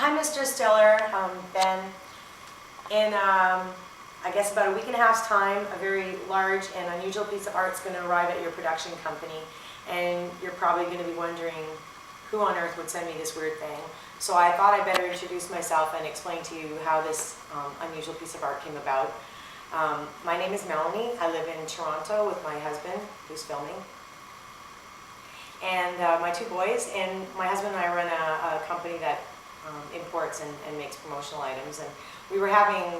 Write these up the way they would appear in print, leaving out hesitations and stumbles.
Hi, Mr. Stiller, Ben. In, I guess about a week and a half's time, a very large and unusual piece of art is going to arrive at your production company, and you're probably going to be wondering who on earth would send me this weird thing. So I thought I'd better introduce myself and explain to you how this unusual piece of art came about. My name is Melanie. I live in Toronto with my husband, who's filming, and my two boys. And my husband and I run a company that imports and makes promotional items. And we were having,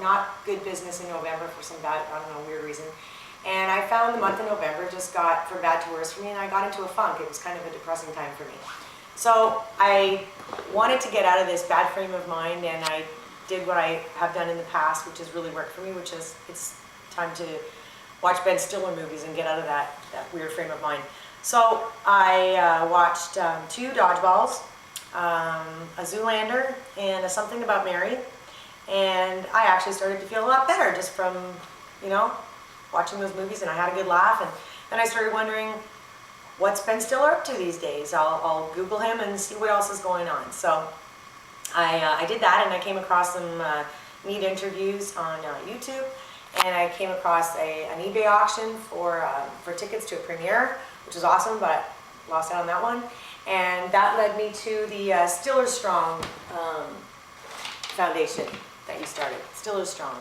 not good business in November for some bad, weird reason. And I found the month of November just got from bad to worse for me, and I got into a funk. It was kind of a depressing time for me. So I wanted to get out of this bad frame of mind, and I did what I have done in the past, which has really worked for me, which is it's time to watch Ben Stiller movies and get out of that weird frame of mind. So I watched 2 Dodgeballs, a Zoolander, and a Something About Mary, and I actually started to feel a lot better just from, watching those movies, and I had a good laugh. And then I started wondering, what's Ben Stiller up to these days? I'll Google him and see what else is going on. So I did that, and I came across some neat interviews on YouTube, and I came across an eBay auction for tickets to a premiere, which was awesome, but I lost out on that one. And that led me to the Stillerstrong Foundation that you started. Stillerstrong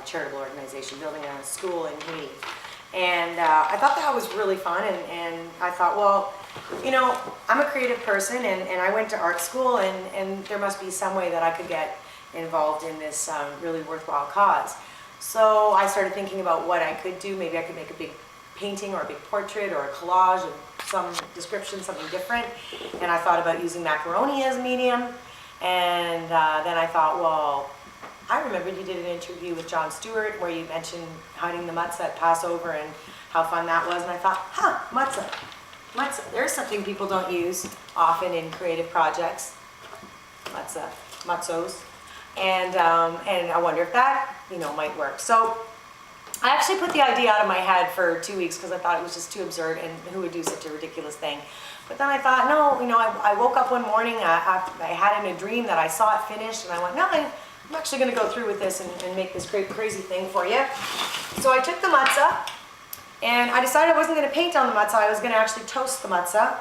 charitable organization, building a school in Haiti. And I thought that was really fun, and I thought, well, I'm a creative person, and I went to art school, and there must be some way that I could get involved in this really worthwhile cause. So I started thinking about what I could do. Maybe I could make a big painting or a big portrait or a collage of some description, something different. And I thought about using macaroni as a medium. And then I thought, well, I remembered you did an interview with Jon Stewart where you mentioned hiding the matzoh at Passover and how fun that was. And I thought, matzoh. Matzoh. There's something people don't use often in creative projects. Matzohs. And I wonder if that, might work. So I actually put the idea out of my head for 2 weeks because I thought it was just too absurd, and who would do such a ridiculous thing. But then I thought, no, I woke up one morning, I had in a dream that I saw it finished, and I went, no, I'm actually going to go through with this and make this great crazy thing for you. So I took the matzoh, and I decided I wasn't going to paint on the matzoh. I was going to actually toast the matzoh,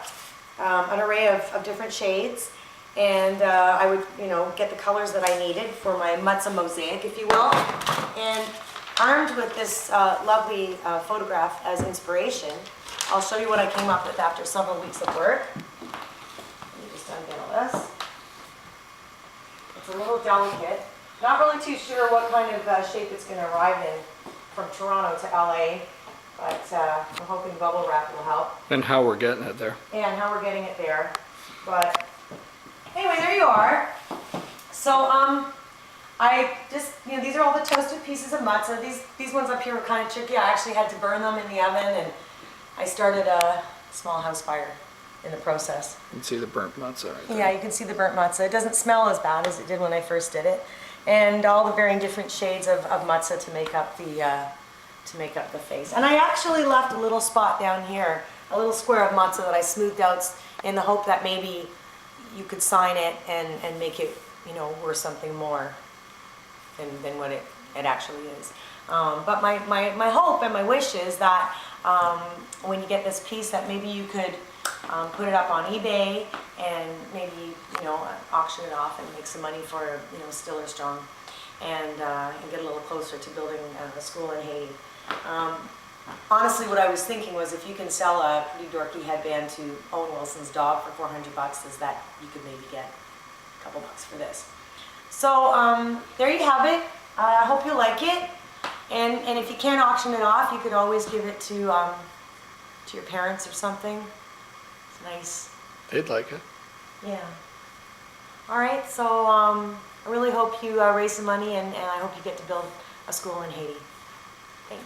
an array of different shades, and I would, get the colors that I needed for my matzoh mosaic, if you will. And armed with this lovely photograph as inspiration, I'll show you what I came up with after several weeks of work. Let me just unveil this. It's a little delicate. Not really too sure what kind of shape it's going to arrive in from Toronto to LA, but I'm hoping bubble wrap will help. And how we're getting it there. And how we're getting it there. But anyway, there you are. So I just, these are all the toasted pieces of matzoh. These ones up here were kind of tricky. I actually had to burn them in the oven, and I started a small house fire in the process. You can see the burnt matzoh right there. Yeah, you can see the burnt matzoh. It doesn't smell as bad as it did when I first did it. And all the varying different shades of matzoh to make up the face. And I actually left a little spot down here, a little square of matzoh that I smoothed out in the hope that maybe you could sign it and make it, worth something more than what it actually is. But my hope and my wish is that when you get this piece, that maybe you could put it up on eBay and maybe auction it off and make some money for Stillerstrong and get a little closer to building a school in Haiti. Honestly, what I was thinking was, if you can sell a pretty dorky headband to Owen Wilson's dog for $400, is that you could maybe get a couple bucks for this. So there you have it. I hope you like it. And if you can't auction it off, you could always give it to your parents or something. It's nice. They'd like it. Yeah. All right. So I really hope you raise some money, and I hope you get to build a school in Haiti. Thanks.